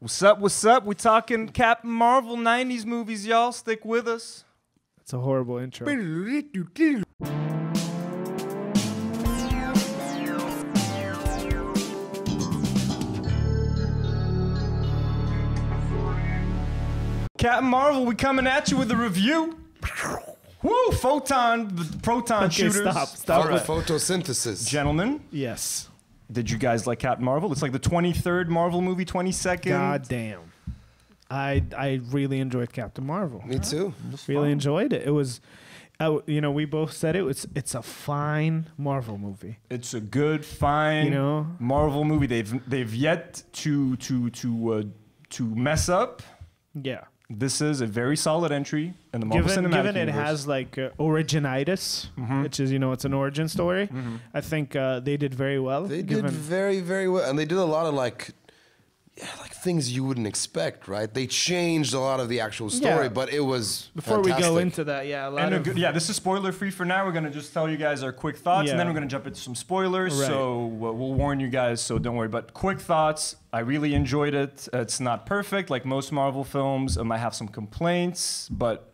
What's up? What's up? We talking Captain Marvel 90s movies, y'all. Stick with us. It's a horrible intro. Captain Marvel, we coming at you with a review. Woo! Proton shooters. Stop. All right. Photosynthesis. Gentlemen, Yes. did you guys like Captain Marvel? It's like the 23rd Marvel movie, 22nd. God damn. I really enjoyed Captain Marvel. Me too. Really enjoyed it. It was, we both said it's a fine Marvel movie. It's a good, fine Marvel movie. They've yet to mess up. Yeah. This is a very solid entry in the Marvel Cinematic Given it Universe. has like originitis, which is it's an origin story. I think they did very well. They did very, very well, and they did a lot of like things you wouldn't expect, right? They changed a lot of the actual story, but it was Before fantastic. we go into that, this is spoiler free for now. We're gonna just tell you guys our quick thoughts, and then we're gonna jump into some spoilers. Right. So we'll warn you guys. So don't worry. But quick thoughts. I really enjoyed it. It's not perfect, like most Marvel films. It might have some complaints, but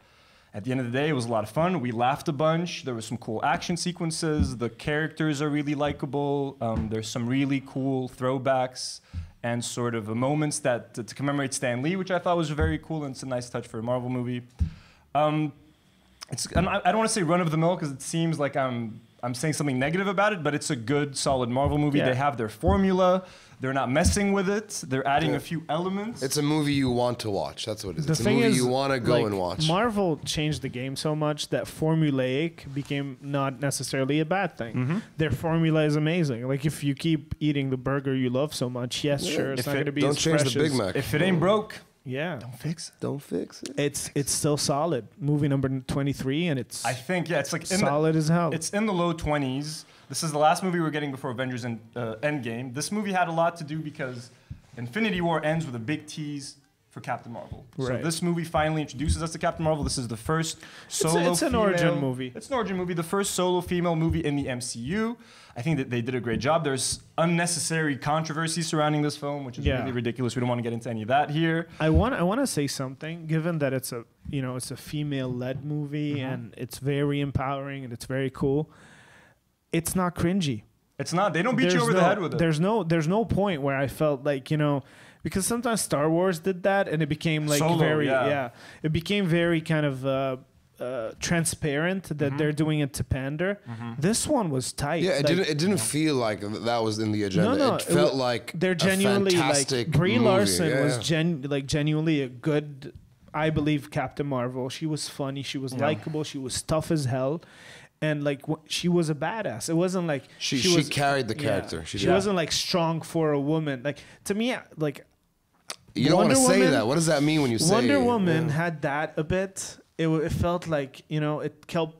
at the end of the day, it was a lot of fun. We laughed a bunch. There were some cool action sequences. The characters are really likable. There's some really cool throwbacks and sort of moments that to commemorate Stan Lee, which I thought was very cool, and it's a nice touch for a Marvel movie. I don't want to say run of the mill because it seems like I'm saying something negative about it, but it's a good, solid Marvel movie. Yeah. They have their formula. They're not messing with it. They're adding a few elements. It's a movie you want to watch. That's what it is. The It's a thing movie is, you want to go and watch. Marvel changed the game so much that formulaic became not necessarily a bad thing. Their formula is amazing. Like if you keep eating the burger you love so much, sure, it's not going to be Don't as change fresh the Big as- Mac. If it ain't broke, Yeah. don't fix it. Don't fix it. It's still solid. Movie number 23, and it's I think, it's like solid as hell. It's in the low 20s. This is the last movie we're getting before Avengers Endgame. This movie had a lot to do because Infinity War ends with a big tease for Captain Marvel. Right. So this movie finally introduces us to Captain Marvel. This is the first solo It's an female, origin movie. It's an origin movie, the first solo female movie in the MCU. I think that they did a great job. There's unnecessary controversy surrounding this film, which is really ridiculous. We don't want to get into any of that here. I want to say something, given that it's a female-led movie and it's very empowering and it's very cool. It's not cringy. It's not. They don't beat you over the head with it. There's no point where I felt like, because sometimes Star Wars did that and it became like it became very kind of transparent that they're doing it to pander. This one was tight. Yeah, it didn't feel like that was in the agenda. No, it felt like they're genuinely a fantastic like Brie movie. Larson was genuinely a good, I believe, Captain Marvel. She was funny, she was likable, she was tough as hell. And like she was a badass. It wasn't like she carried the character. She wasn't like strong for a woman. Like to me, like you don't want to say that. What does that mean when you say Wonder Woman had that a bit? It felt like it kept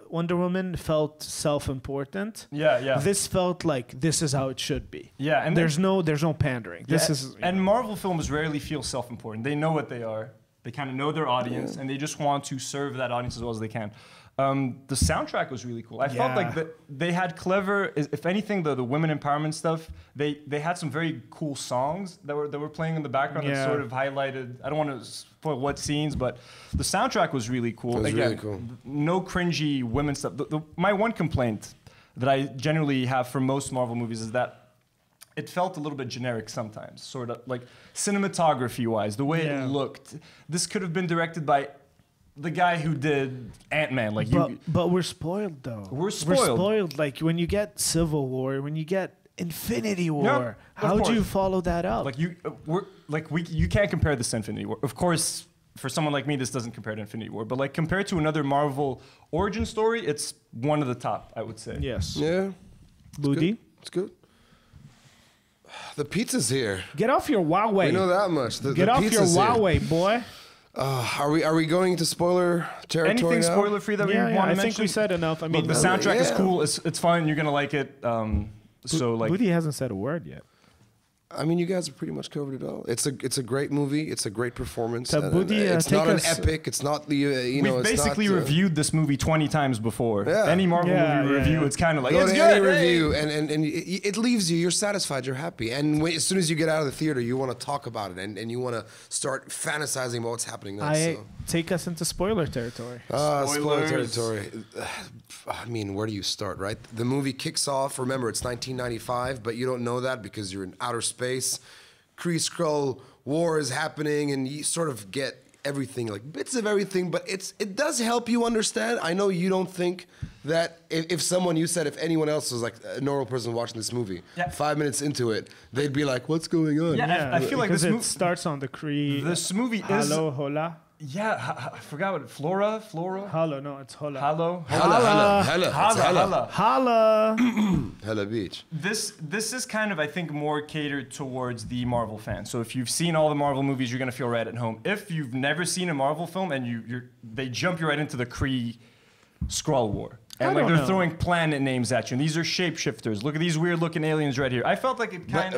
Wonder Woman felt self-important. Yeah. This felt like this is how it should be. Yeah, and there's no pandering. Yeah, This is and Marvel films rarely feel self-important. They know what they are. They kind of know their audience, and they just want to serve that audience as well as they can. The soundtrack was really cool. I felt like they had clever, if anything, the women empowerment stuff. They had some very cool songs that were playing in the background that sort of highlighted. I don't want to spoil what scenes, but the soundtrack was really cool. It was really cool. No cringy women stuff. My one complaint that I generally have for most Marvel movies is that it felt a little bit generic sometimes, sort of like cinematography-wise, the way it looked. This could have been directed by the guy who did Ant-Man. But we're spoiled, though. We're spoiled. Like, when you get Civil War, when you get Infinity War, how do you follow that up? Like, you can't compare this to Infinity War. Of course, for someone like me, this doesn't compare to Infinity War. But, like, compared to another Marvel origin story, it's one of the top, I would say. Yes. Yeah. Booty? It's good. The pizza's here. Get off your Huawei. We know that much. Get off your Huawei, boy. Are we going into spoiler territory Anything now? spoiler free that we want to mention? I think we said enough. I mean, look, the soundtrack is cool. It's fun. You're gonna like it. So like, Booty hasn't said a word yet. I mean, you guys have pretty much covered it all. It's a great movie. It's a great performance. Tabudi, it's not an epic. It's not the you know. We've it's basically not, reviewed this movie 20 times before. Yeah. Any Marvel movie review, it's kind of like go it's to good. any review, and it leaves you. You're satisfied. You're happy, and as soon as you get out of the theater, you want to talk about it, and you want to start fantasizing about what's happening next. Take us into spoiler territory. Spoiler territory. I mean, where do you start, right? The movie kicks off. Remember, it's 1995, but you don't know that because you're in outer space. Kree-Skrull war is happening, and you sort of get everything, like bits of everything, but it does help you understand. I know you don't think that if someone, you said if anyone else was like a normal person watching this movie, 5 minutes into it, they'd be like, what's going on? Yeah, I feel like this movie starts on the Kree. This movie Hello, Hola. Yeah, I forgot what Flora. Hello, no, it's Hola. Hello. Hella beach. This is kind of, I think, more catered towards the Marvel fan. So if you've seen all the Marvel movies, you're gonna feel right at home. If you've never seen a Marvel film and they jump you right into the Kree-Skrull war. And like they're throwing planet names at you. And these are shapeshifters. Look at these weird looking aliens right here. I felt like it had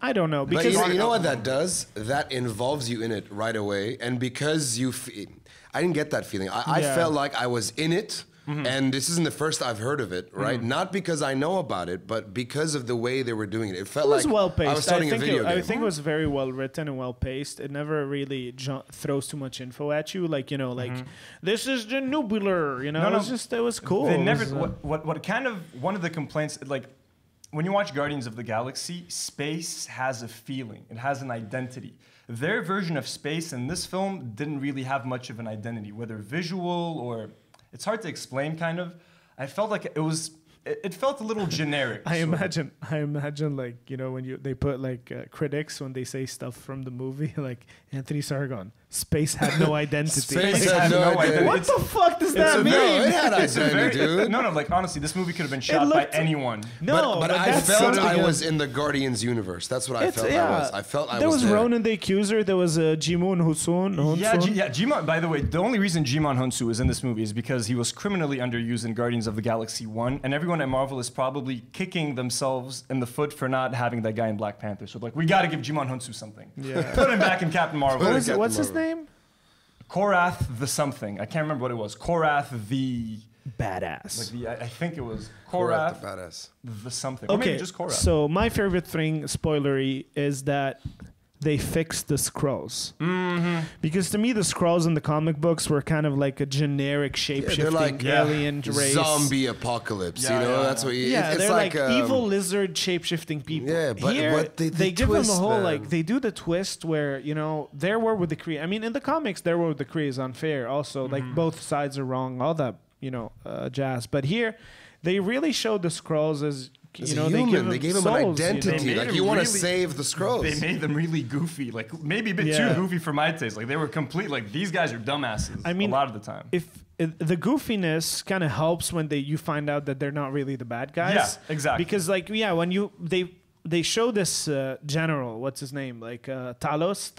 I don't know. Because you know what that does? That involves you in it right away. And because I didn't get that feeling. I felt like I was in it. And this isn't the first I've heard of it, right? Not because I know about it, but because of the way they were doing it. It felt like well paced. I was starting a video game. I think it was very well written and well paced. It never really throws too much info at you, like this is the nubular. It was cool. They never. What kind of one of the complaints, like when you watch Guardians of the Galaxy, space has a feeling. It has an identity. Their version of space in this film didn't really have much of an identity, whether visual or. It's hard to explain, kind of. I felt like it felt a little generic. I imagine like, when they put like critics when they say stuff from the movie, like Anthony Sargon, space had no identity. Space had no identity. What the fuck does that mean? No, it had identity, dude. No, like honestly, this movie could have been shot by anyone. No, but I felt I was in the Guardians universe. That's what I felt I was. I felt I was there. There was Ronan the Accuser. There was Jimoon Hunsun. Yeah, Jimon. By the way, the only reason Jimon Hunsu is in this movie is because he was criminally underused in Guardians of the Galaxy 1, and everyone at Marvel is probably kicking themselves in the foot for not having that guy in Black Panther. So like, we got to give Jimon Hunsu something. Yeah. Put him back in Captain Marvel. What's his name? Korath the something. I can't remember what it was. Korath the badass. Like I think it was Korath the badass. The something. Okay, or maybe just Korath. So my favorite thing, spoilery, is that they fixed the Skrulls. Because to me, the Skrulls in the comic books were kind of like a generic shape-shifting alien race. Zombie apocalypse, that's what you... Yeah, they're like evil lizard shape-shifting people. Yeah, but here, they give them the whole, them. they do the twist where, their war with the Kree... I mean, in the comics, their war with the Kree is unfair also. Like, both sides are wrong, all that, jazz. But here, they really showed the Skrulls as... they gave them an identity. Like, you want to save the Skrulls. They made them really goofy. Like, maybe a bit too goofy for my taste. Like, they were complete. Like, these guys are dumbasses. I mean, a lot of the time. If the goofiness kind of helps when you find out that they're not really the bad guys. Yeah, exactly. Because, like, when they show this general, what's his name? Like Talos,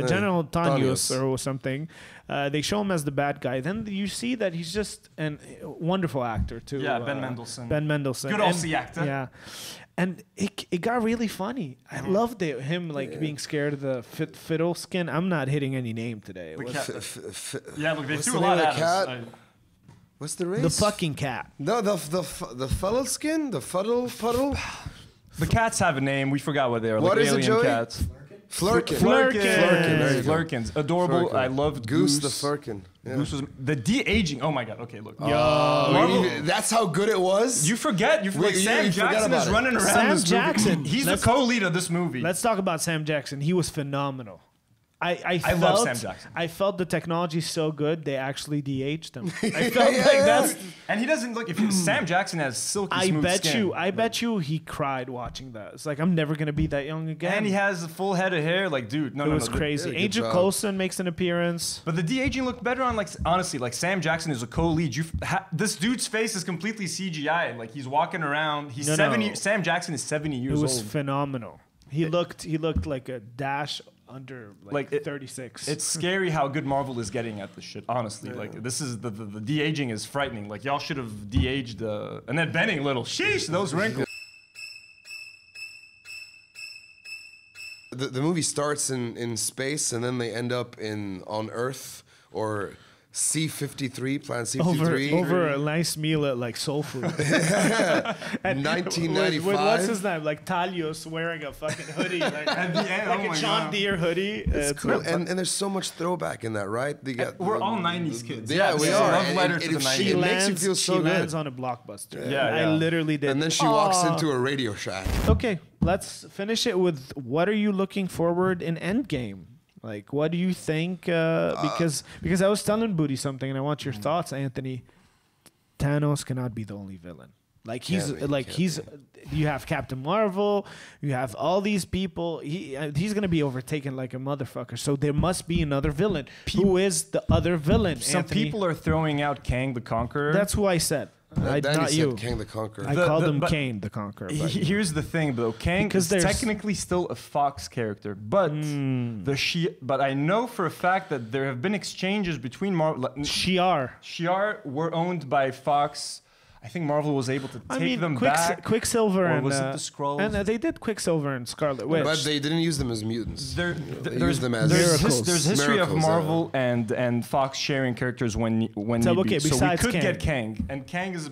General Thanos or something. They show him as the bad guy. Then you see that he's just a wonderful actor too. Yeah, Ben Mendelsohn. Good Aussie actor. Yeah. And it got really funny. I loved him being scared of the fiddle skin. I'm not hitting any name today. Look, they threw a lot at us. What's the race? The fucking cat. No, the fuddle skin? The fuddle? The cats have a name. We forgot what they are. What like is alien it, Joey? Cats. Flurkin. Flurkins. Adorable. I loved Goose. Goose. The Flurkin. Yeah. Goose was the de-aging. Oh my god. Okay, look. That's how good it was? You forget. Sam Jackson is running around Sam this Jackson. Movie. He's the co-lead of this movie. Let's talk about Sam Jackson. He was phenomenal. I love Sam Jackson. I felt the technology so good they actually de-aged him. I felt like that's. And he doesn't look. If Sam Jackson has silky smooth skin. I bet you he cried watching that. It's like I'm never gonna be that young again. And he has a full head of hair. Like, dude, it was crazy. Angel Coulson makes an appearance. But the de-aging looked better on honestly, Sam Jackson is a co-lead. This dude's face is completely CGI. Like he's walking around. He's 70. Sam Jackson is 70 years old. It was phenomenal. He looked like a dash under 36. It's scary how good Marvel is getting at this shit. Honestly, this is the de-aging is frightening. Like y'all should have de-aged. And then Benning little. Sheesh, those wrinkles. the movie starts in space and then they end up on Earth or C-53, Planet C-53. Over a nice meal at like soul food. And 1995. With what's his name? Like Talios wearing a fucking hoodie. Like, At the end, like a John Deere hoodie. It's cool. And there's so much throwback in that, right? We're all 90s kids. Yeah, we are. Love letter And to the if 90s. it makes you feel so she good. lands on a blockbuster. Yeah, I yeah. literally did. And then she walks Aw. into a Radio Shack. Okay, let's finish it with what are you looking forward in Endgame? Like, what do you think? Because I was telling Booty something, and I want your thoughts, Anthony. Thanos cannot be the only villain. Like he's you have Captain Marvel, you have all these people. He's gonna be overtaken like a motherfucker. So there must be another villain. Who is the other villain? Some Anthony? people are throwing out Kang the Conqueror. That's who I said. Not you. King the Conqueror. I called him Kane the Conqueror. But, Here's the thing, though. Kang is technically still a Fox character, but but I know for a fact that there have been exchanges between Marvel. Shi'ar were owned by Fox. I think Marvel was able to take them back. Quicksilver or and was it the Skrulls? And they did Quicksilver and Scarlet Witch. But they didn't use them as mutants. They used them as miracles. There's history Miracles, of Marvel and Fox sharing characters when So, need okay, be. So we besides could Kang. get Kang, and Kang is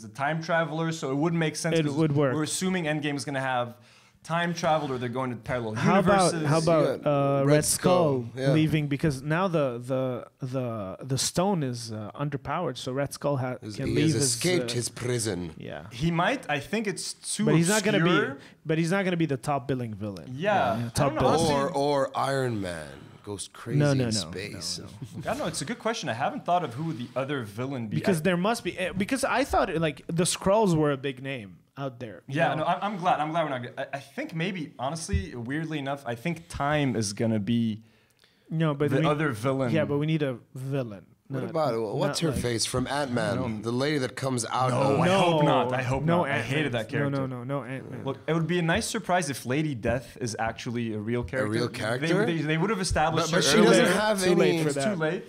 a time traveler, so it would make sense. It 'cause would work. We're assuming Endgame is going to have time travel, or they're going to parallel How universes. about Red Skull yeah. leaving because now the stone is underpowered, so Red Skull can He leave. has escaped his prison. Yeah, He might. I think it's too. but he's not gonna obscure. be. But he's not gonna be the top billing villain. Yeah, top I don't know, billing. honestly- Or Iron Man goes crazy No, in space. no. I don't know. It's a good question. I haven't thought of who the other villain be. Because there must be. Because I thought like the Skrulls were a big name out there. you Yeah, know? no, I'm glad. I'm glad we're not. I think maybe, honestly, weirdly enough, I think Time is gonna be No, but the other villain. Yeah, but we need a villain. What Not about what's not her like- face from Ant-Man? The lady that comes out. No, of I hope not. I hope no not. I Ant-Man. hated that character. No Ant-Man. Look, it would be a nice surprise if Lady Death is actually a real character. real character? They would have established But her she earlier. doesn't have Too any. late for It's that. too late.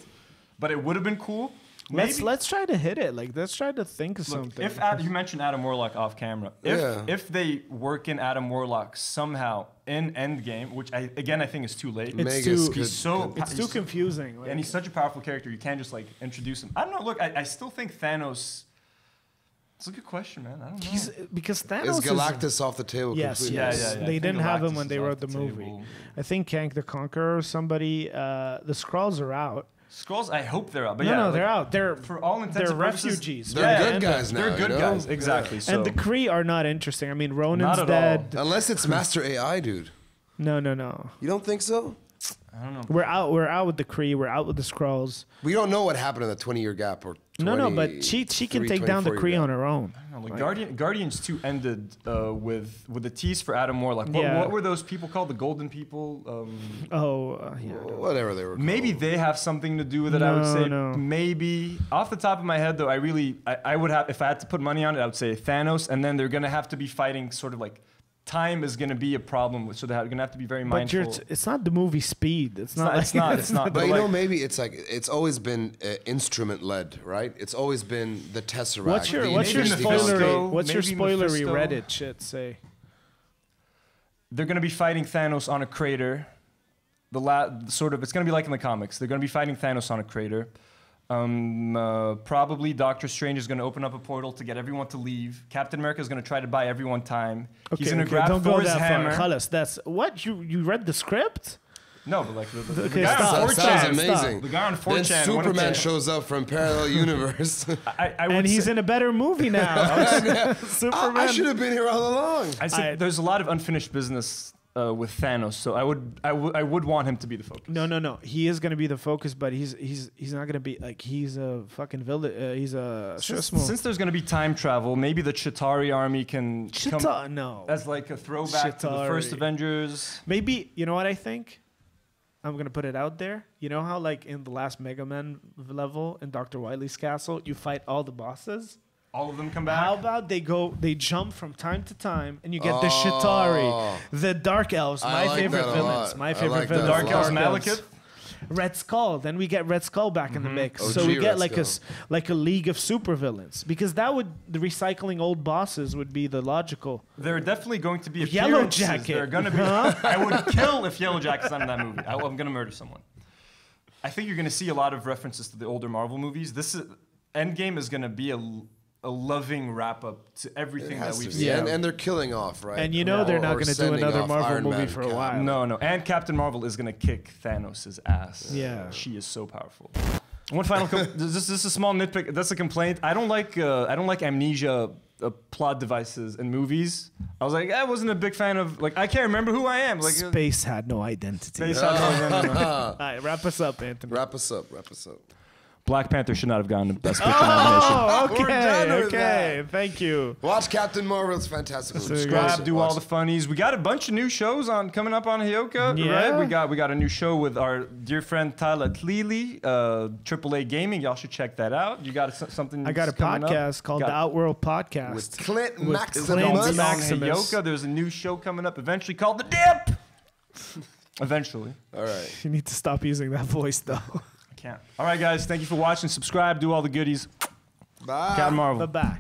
But it would have been cool. Maybe. Let's try to hit it. Like let's try to think of Look, something. if you mentioned Adam Warlock off camera, if they work in Adam Warlock somehow in Endgame, which I think is too late. It's Megas too- could- it's too confusing. Like, And he's such a powerful character. You can't just like introduce him. I don't know. Look, I still think Thanos. It's a good question, man. I don't know. because Thanos Is Galactus off the table Yes, completely? yes. Yeah. I They think didn't have him Galactus when they is wrote off the the movie. table. I think Kang the Conqueror, somebody, the Skrulls are out. Skrulls, I hope they're out. But No, yeah, they're out. They're for all intents they're and purposes, refugees. They're Yeah, good guys now. They're good you know? guys, exactly. So And the Kree are not interesting. I mean, Not Ronan's at dead. Unless it's Master AI, dude. No. You don't think so? I don't know. We're out with the Kree. We're out with the Skrulls. We don't know what happened in the 20-year gap or No, but she can take down the 24-year Kree gap. on her own. I don't know, like Guardians 2 ended with the tease for Adam Warlock. What were those people called? The Golden People? Whatever they were. Maybe called. they have something to do with it. I would say No. maybe. Off the top of my head, though, I would have, if I had to put money on it, I would say Thanos, and then they're gonna have to be fighting sort of like. Time is going to be a problem, so they're going to have to be very But mindful. it's not the movie Speed. It's not. It's not. But you like, know, maybe it's like it's always been instrument led, right? It's always been the Tesseract. What's your Maybe spoilery? Mephisto, What's your maybe spoilery Mephisto. Reddit shit say? they're going to be fighting Thanos on a crater. It's going to be like in the comics. They're going to be fighting Thanos on a crater. Probably Doctor Strange is going to open up a portal to get everyone to leave. Captain America is going to try to buy everyone time. He's going to grab don't go Thor's that hammer. far. Khalas, that's what you read the script. No, but like the Okay, guy stop, on That 4chan. sounds amazing. The guy on 4chan. Then Superman shows up from parallel universe. I would And he's say, in a better movie now. Superman. I should have been here all along. I said there's a lot of unfinished business with Thanos, so I would want him to be the focus. No. He is gonna be the focus, but he's not gonna be like he's a fucking villain. He's a Since there's going to be time travel, maybe the Chitauri army can come no. as like a throwback to the first Chitauri. Avengers. Maybe you know what I think. I'm gonna put it out there. You know how like in the last Mega Man level in Dr. Wily's castle, you fight all the bosses. All of them come back. How about they jump from time to time, and you get the Chitauri, the Dark Elves, I my like favorite that a villains. lot. My I favorite like that villains. a Dark lot. Elves Dark Malekith? Red Skull. Then we get Red Skull back in the mix. OG So we get Red like a league of supervillains, because that would the recycling old bosses would be the logical. There are definitely going to be Yellow appearances. Jacket. There are going to be. I would kill if Yellow Jacket's not in that movie. I'm going to murder someone. I think you're going to see a lot of references to the older Marvel movies. Endgame is going to be a loving wrap up to everything that we've seen. Yeah, and they're killing off, right? And you know they're not going to do another Marvel movie for a while. No. And Captain Marvel is going to kick Thanos' ass. Yeah. She is so powerful. One final this is a small nitpick. That's a complaint. I don't like amnesia plot devices in movies. I was like, I wasn't a big fan of, like, I can't remember who I am. Like, Space had no identity. Space had no identity. All right, wrap us up, Anthony. Wrap us up. Black Panther should not have gotten the Best Picture nomination. Oh, We're done with okay. Thank you. Watch Captain Marvel. It's fantastic. Subscribe, do all the funnies. We got a bunch of new shows coming up on Hyoka, Yeah. right? We got a new show with our dear friend Tyler Cleely, AAA Gaming. Y'all should check that out. You got something? I got a podcast called the Outworld Podcast with Clint Clint Maximus. Maximus. Hyoka. There's a new show coming up eventually called The Dip. Eventually. All right. You need to stop using that voice, though. Can't. All right, guys. Thank you for watching. Subscribe. Do all the goodies. Bye. Captain Marvel. Bye-bye.